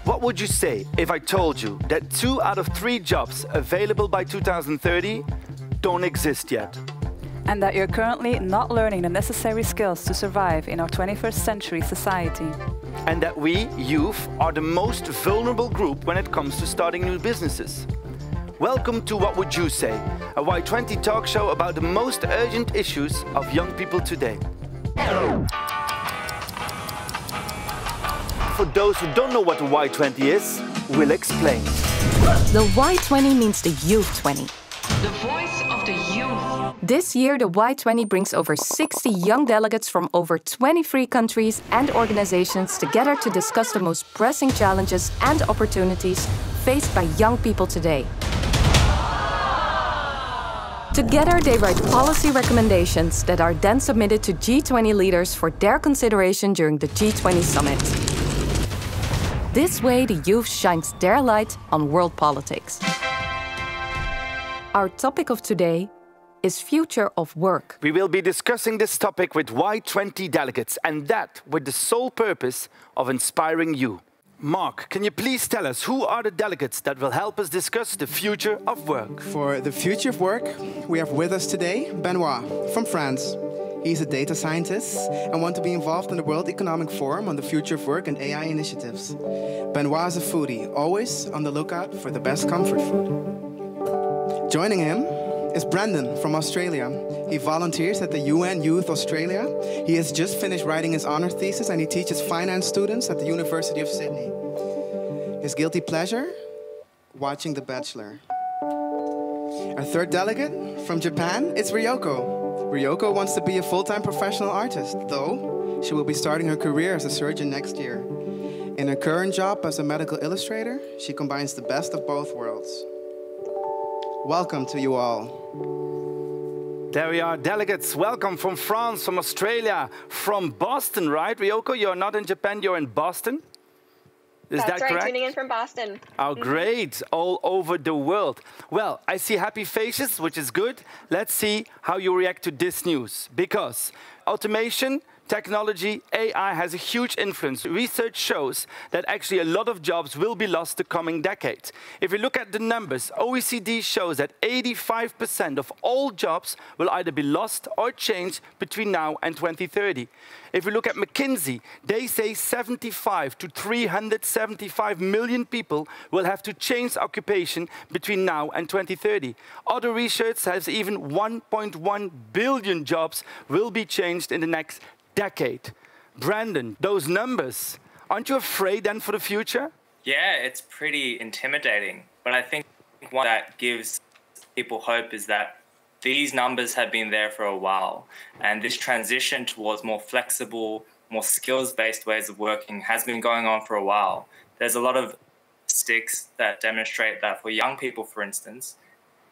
What would you say if I told you that 2 out of 3 jobs available by 2030 don't exist yet? And that you're currently not learning the necessary skills to survive in our 21st century society. And that we, youth, are the most vulnerable group when it comes to starting new businesses. Welcome to What Would You Say, a Y20 talk show about the most urgent issues of young people today. For those who don't know what the Y20 is, we'll explain. The Y20 means the Youth 20. The voice of the youth. This year, the Y20 brings over 60 young delegates from over 23 countries and organizations together to discuss the most pressing challenges and opportunities faced by young people today. Together, they write policy recommendations that are then submitted to G20 leaders for their consideration during the G20 summit. This way, the youth shines their light on world politics. Our topic of today is future of work. We will be discussing this topic with Y20 delegates, and that with the sole purpose of inspiring you. Mark, can you please tell us who are the delegates that will help us discuss the future of work? For the future of work, we have with us today Benoit from France. He's a data scientist and wants to be involved in the World Economic Forum on the future of work and AI initiatives. Benoit is a foodie, always on the lookout for the best comfort food. Joining him is Brandon from Australia. He volunteers at the UN Youth Australia. He has just finished writing his honor thesis and he teaches finance students at the University of Sydney. His guilty pleasure? Watching The Bachelor. Our third delegate from Japan is Ryoko. Ryoko wants to be a full-time professional artist, though she will be starting her career as a surgeon next year. In her current job as a medical illustrator, she combines the best of both worlds. Welcome to you all. There we are, delegates. Welcome from France, from Australia, from Boston, right? Ryoko, you're not in Japan, you're in Boston? Is That's that right, correct? tuning in from Boston. Oh, great. All over the world. Well, I see happy faces, which is good. Let's see how you react to this news. Because automation, technology, AI has a huge influence. Research shows that actually a lot of jobs will be lost the coming decade. If we look at the numbers, OECD shows that 85% of all jobs will either be lost or changed between now and 2030. If we look at McKinsey, they say 75 to 375 million people will have to change occupation between now and 2030. Other research says even 1.1 billion jobs will be changed in the next decade. Brandon, those numbers, aren't you afraid then for the future? Yeah, it's pretty intimidating. But I think one that gives people hope is that these numbers have been there for a while. And this transition towards more flexible, more skills-based ways of working has been going on for a while. There's a lot of statistics that demonstrate that for young people, for instance,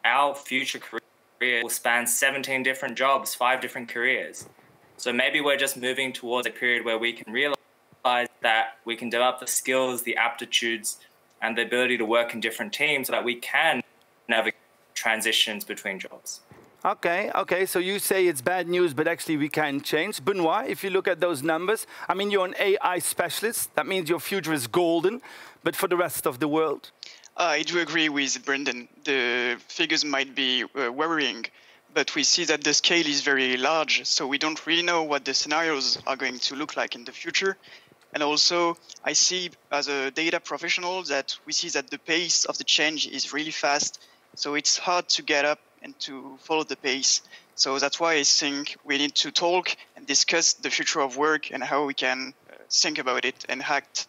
our future career will span 17 different jobs, 5 different careers. So maybe we're just moving towards a period where we can realize that we can develop the skills, the aptitudes, and the ability to work in different teams so that we can navigate transitions between jobs. Okay, so you say it's bad news, but actually we can change. Benoit, if you look at those numbers, I mean, you're an AI specialist. That means your future is golden, but for the rest of the world? I do agree with Brendan. The figures might be worrying, but we see that the scale is very large, so we don't really know what the scenarios are going to look like in the future. And also, I see as a data professional that we see that the pace of the change is really fast, so it's hard to get up and to follow the pace. So that's why I think we need to talk and discuss the future of work and how we can think about it and act.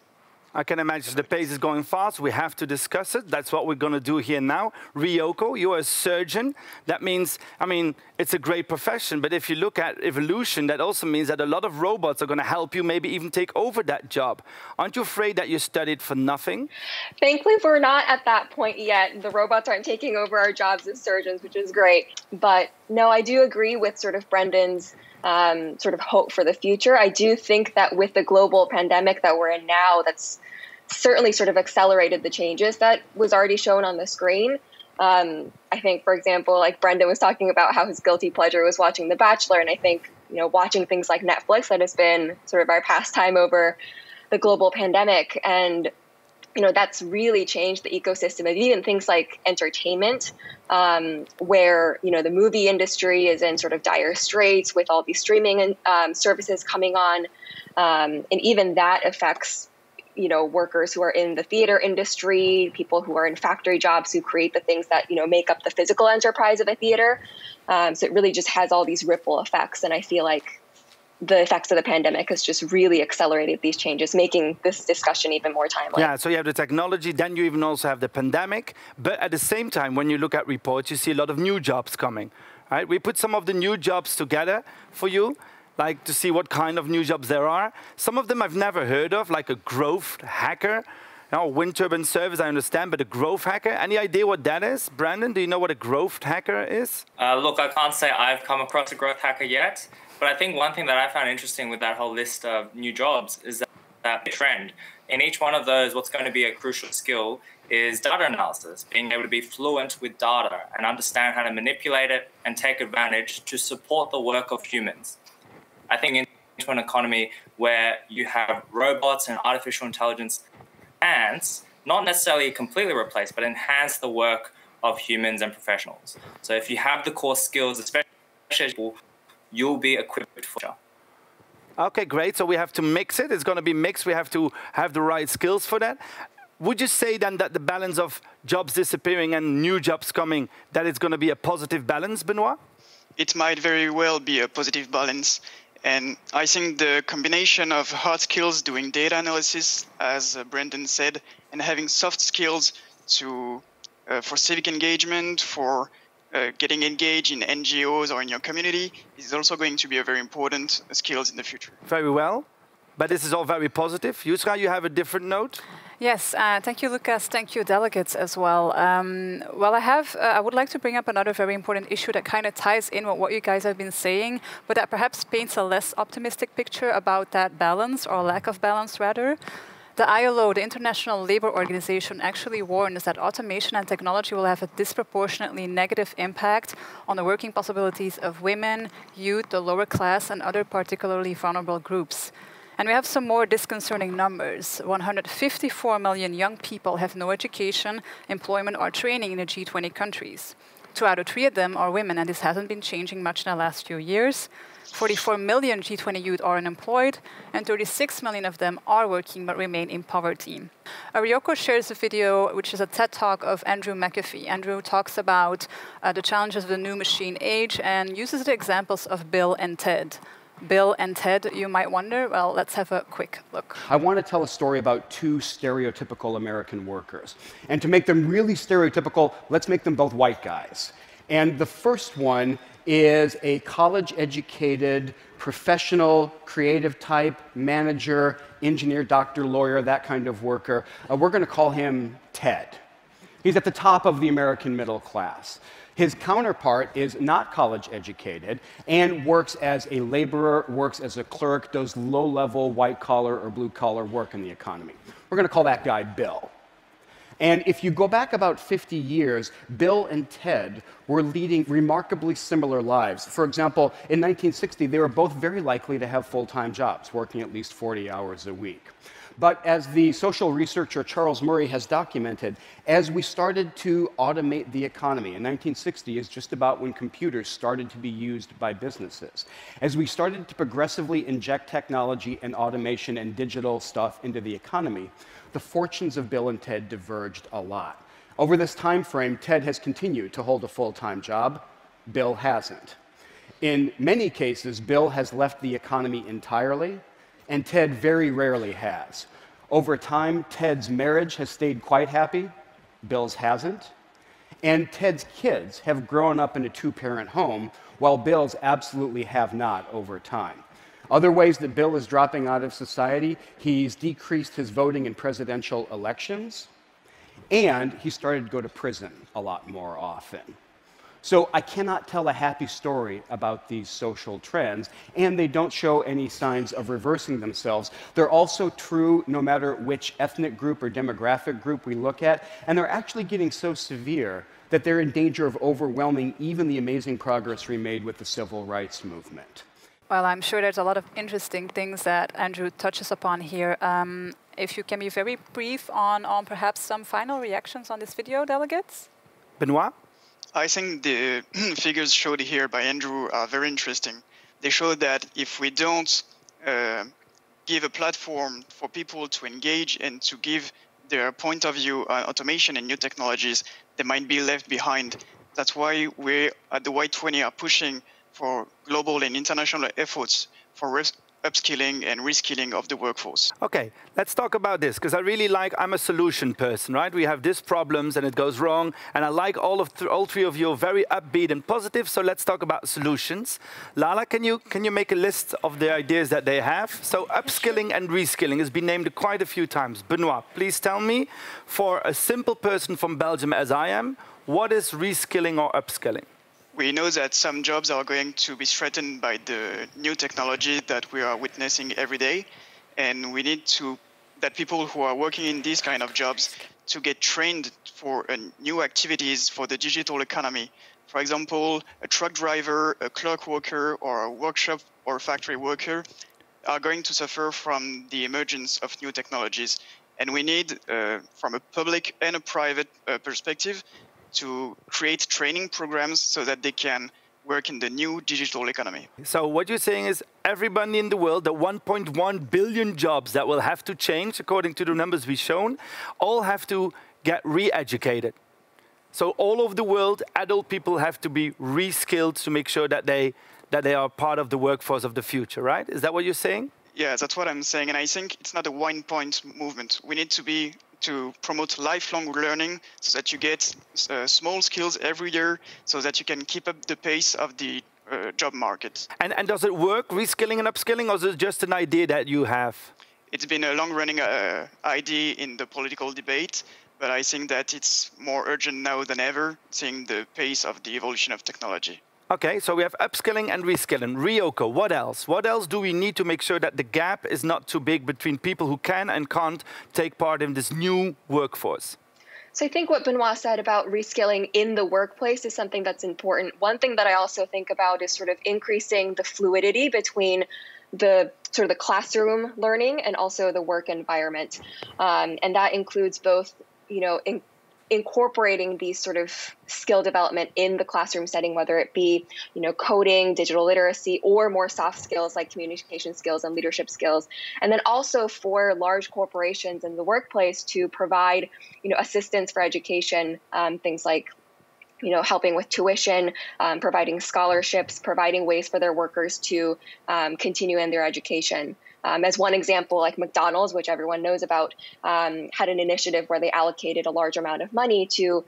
I can imagine the pace is going fast. We have to discuss it. That's what we're going to do here now. Ryoko, you're a surgeon. That means, I mean, it's a great profession. But if you look at evolution, that also means that a lot of robots are going to help you maybe even take over that job. Aren't you afraid that you studied for nothing? Thankfully, we're not at that point yet. The robots aren't taking over our jobs as surgeons, which is great. But no, I do agree with sort of Brendan's sort of hope for the future. I do think that with the global pandemic that we're in now, that's certainly sort of accelerated the changes that was already shown on the screen. I think, for example, like Brendan was talking about how his guilty pleasure was watching The Bachelor. And I think, you know, watching things like Netflix, that has been sort of our pastime over the global pandemic. And that's really changed the ecosystem of even things like entertainment, where, the movie industry is in sort of dire straits with all these streaming services coming on. And even that affects, workers who are in the theater industry, people who are in factory jobs who create the things that, make up the physical enterprise of a theater. So it really just has all these ripple effects. And I feel like the effects of the pandemic has just really accelerated these changes, making this discussion even more timely. Yeah, so you have the technology, then you even also have the pandemic. But at the same time, when you look at reports, you see a lot of new jobs coming. Right? We put some of the new jobs together for you, like to see what kind of new jobs there are. Some of them I've never heard of, like a growth hacker. Wind turbine service, I understand, but a growth hacker, any idea what that is? Brandon, do you know what a growth hacker is? Look, I can't say I've come across a growth hacker yet. But I think one thing that I found interesting with that whole list of new jobs is that trend. In each one of those, what's going to be a crucial skill is data analysis, being able to be fluent with data and understand how to manipulate it and take advantage to support the work of humans. I think into an economy where you have robots and artificial intelligence enhance, not necessarily completely replace, but enhance the work of humans and professionals. So if you have the core skills, especially you'll be equipped for it. Okay, great. So we have to mix it. It's going to be mixed. We have to have the right skills for that. Would you say then that the balance of jobs disappearing and new jobs coming, that it's going to be a positive balance, Benoit? It might very well be a positive balance. And I think the combination of hard skills doing data analysis, as Brendan said, and having soft skills for civic engagement, for getting engaged in NGOs or in your community is also going to be a very important skills in the future. Very well. But this is all very positive. Yusra, you have a different note? Yes, thank you, Lucas. Thank you, delegates, as well. I would like to bring up another very important issue that kind of ties in with what you guys have been saying, but that perhaps paints a less optimistic picture about that balance, or lack of balance, rather. The ILO, the International Labour Organization, actually warns that automation and technology will have a disproportionately negative impact on the working possibilities of women, youth, the lower class, and other particularly vulnerable groups. And we have some more disconcerting numbers. 154 million young people have no education, employment, or training in the G20 countries. 2 out of 3 of them are women, and this hasn't been changing much in the last few years. 44 million G20 youth are unemployed, and 36 million of them are working but remain in poverty. Ryoko shares a video, which is a TED Talk of Andrew McAfee. Andrew talks about the challenges of the new machine age and uses the examples of Bill and Ted. Bill and Ted, you might wonder. Well, let's have a quick look. I want to tell a story about 2 stereotypical American workers. And to make them really stereotypical, let's make them both white guys. And the first one is a college-educated, professional, creative type, manager, engineer, doctor, lawyer, that kind of worker. We're going to call him Ted. He's at the top of the American middle class. His counterpart is not college-educated and works as a laborer, works as a clerk, does low-level white-collar or blue-collar work in the economy. We're going to call that guy Bill. And if you go back about 50 years, Bill and Ted were leading remarkably similar lives. For example, in 1960, they were both very likely to have full-time jobs, working at least 40 hours a week. But as the social researcher Charles Murray has documented, as we started to automate the economy, in 1960 is just about when computers started to be used by businesses. As we started to progressively inject technology and automation and digital stuff into the economy, the fortunes of Bill and Ted diverged a lot. Over this time frame, Ted has continued to hold a full-time job. Bill hasn't. In many cases, Bill has left the economy entirely, and Ted very rarely has. Over time, Ted's marriage has stayed quite happy. Bill's hasn't. And Ted's kids have grown up in a 2-parent home, while Bill's absolutely have not over time. Other ways that Bill is dropping out of society, he's decreased his voting in presidential elections, and he started to go to prison a lot more often. So I cannot tell a happy story about these social trends, and they don't show any signs of reversing themselves. They're also true no matter which ethnic group or demographic group we look at, and they're actually getting so severe that they're in danger of overwhelming even the amazing progress we made with the civil rights movement. Well, I'm sure there's a lot of interesting things that Andrew touches upon here. If you can be very brief on perhaps some final reactions on this video, delegates? Benoit? I think the figures showed here by Andrew are very interesting. They show that if we don't give a platform for people to engage and to give their point of view on automation and new technologies, they might be left behind. That's why we at the Y20 are pushing for global and international efforts for upskilling and reskilling of the workforce. Okay, let's talk about this, because I really like, I'm a solution person, right? We have these problems and it goes wrong, and I like all three of you are very upbeat and positive, so let's talk about solutions. Lala, can you make a list of the ideas that they have? So upskilling and reskilling has been named quite a few times. Benoit, please tell me, for a simple person from Belgium as I am, what is reskilling or upskilling? We know that some jobs are going to be threatened by the new technology that we are witnessing every day. And we need that people who are working in these kind of jobs to get trained for new activities for the digital economy. For example, a truck driver, a clerk worker, or a workshop or factory worker are going to suffer from the emergence of new technologies. And we need, from a public and a private perspective, to create training programs so that they can work in the new digital economy. So what you're saying is everybody in the world, the 1.1 billion jobs that will have to change, according to the numbers we've shown, all have to get re-educated. So all over the world, adult people have to be re-skilled to make sure that they are part of the workforce of the future, right? Is that what you're saying? Yeah, that's what I'm saying. And I think it's not a one-point movement. We need to promote lifelong learning so that you get small skills every year so that you can keep up the pace of the job market. And does it work, reskilling and upskilling, or is it just an idea that you have? It's been a long-running idea in the political debate, but I think that it's more urgent now than ever, seeing the pace of the evolution of technology. Okay, so we have upskilling and reskilling. Ryoko, what else? What else do we need to make sure that the gap is not too big between people who can and can't take part in this new workforce? So I think what Benoit said about reskilling in the workplace is something that's important. One thing that I also think about is sort of increasing the fluidity between the sort of the classroom learning and also the work environment. And that includes both, incorporating these sort of skill development in the classroom setting, whether it be, coding, digital literacy, or more soft skills like communication skills and leadership skills. And then also for large corporations in the workplace to provide, assistance for education, things like, helping with tuition, providing scholarships, providing ways for their workers to continue in their education. As one example, like McDonald's, which everyone knows about, had an initiative where they allocated a large amount of money to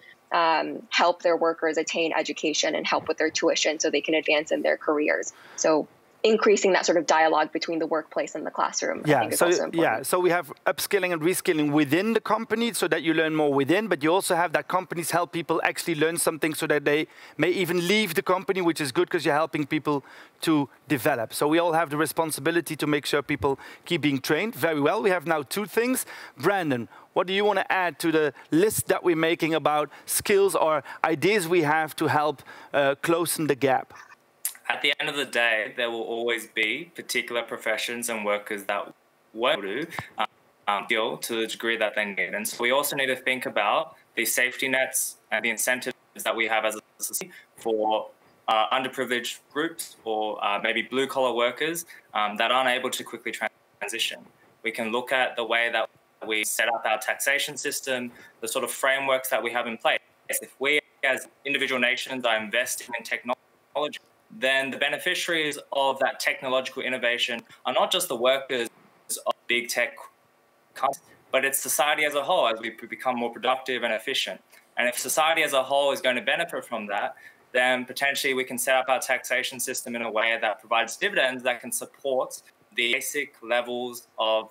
help their workers attain education and help with their tuition so they can advance in their careers. So increasing that sort of dialogue between the workplace and the classroom, I think is also important. So we have upskilling and reskilling within the company so that you learn more within, but you also have that companies help people actually learn something so that they may even leave the company, which is good because you're helping people to develop. So we all have the responsibility to make sure people keep being trained. Very well, we have now two things. Brandon, what do you want to add to the list that we're making about skills or ideas we have to help close the gap? At the end of the day, there will always be particular professions and workers that won't do skill to the degree that they need. And so we also need to think about the safety nets and the incentives that we have as a society for underprivileged groups or maybe blue-collar workers that aren't able to quickly transition. We can look at the way that we set up our taxation system, the sort of frameworks that we have in place. If we as individual nations are investing in technology, then the beneficiaries of that technological innovation are not just the workers of big tech companies, but it's society as a whole as we become more productive and efficient. And if society as a whole is going to benefit from that, then potentially we can set up our taxation system in a way that provides dividends that can support the basic levels of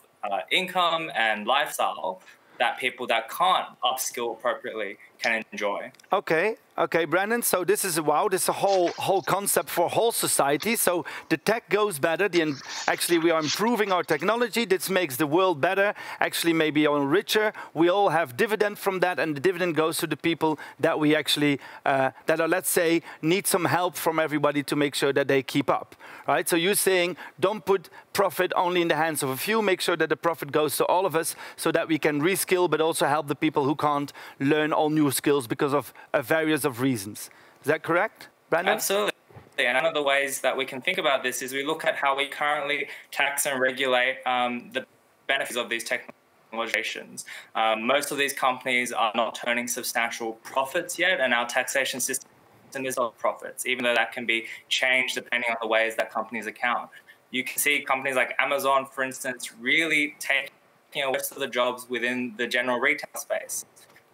income and lifestyle that people that can't upskill appropriately can enjoy. Okay, Okay, Brandon, so this is, wow, this is a whole concept for whole society. So the tech goes better, actually we are improving our technology, this makes the world better, actually maybe richer. We all have dividend from that, and the dividend goes to the people that we actually, that are, let's say, need some help from everybody to make sure that they keep up, right? So you're saying, don't put profit only in the hands of a few, make sure that the profit goes to all of us so that we can reskill, but also help the people who can't learn all new skills because of various of reasons. Is that correct, Brandon? Absolutely. And one of the ways that we can think about this is we look at how we currently tax and regulate the benefits of these technologies. Most of these companies are not turning substantial profits yet, and our taxation system is of profits, even though that can be changed depending on the ways that companies account. You can see companies like Amazon, for instance, really taking away most of the jobs within the general retail space.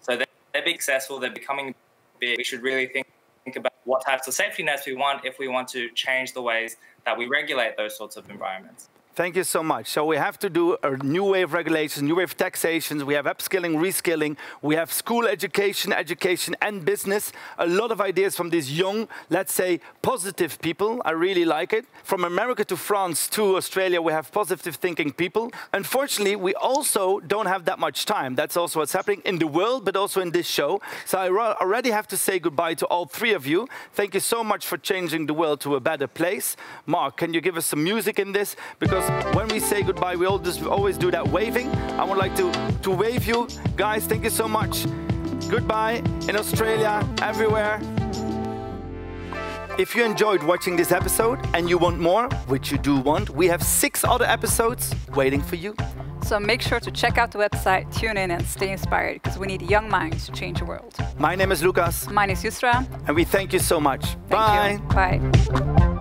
So they're being successful, they're becoming big. We should really think about what types of safety nets we want if we want to change the ways that we regulate those sorts of environments. Thank you so much. So we have to do a new way of regulations, new way of taxations. We have upskilling, reskilling. We have school education, education and business. A lot of ideas from these young, let's say, positive people. I really like it. From America to France to Australia, we have positive thinking people. Unfortunately, we also don't have that much time. That's also what's happening in the world, but also in this show. So I already have to say goodbye to all three of you. Thank you so much for changing the world to a better place. Mark, can you give us some music in this? Because when we say goodbye, we always do that waving. I would like to wave you. Guys, thank you so much. Goodbye in Australia, everywhere. If you enjoyed watching this episode and you want more, which you do want, we have 6 other episodes waiting for you. So make sure to check out the website, tune in and stay inspired, because we need young minds to change the world. My name is Lucas. Mine is Yusra. And we thank you so much. Thank you. Bye.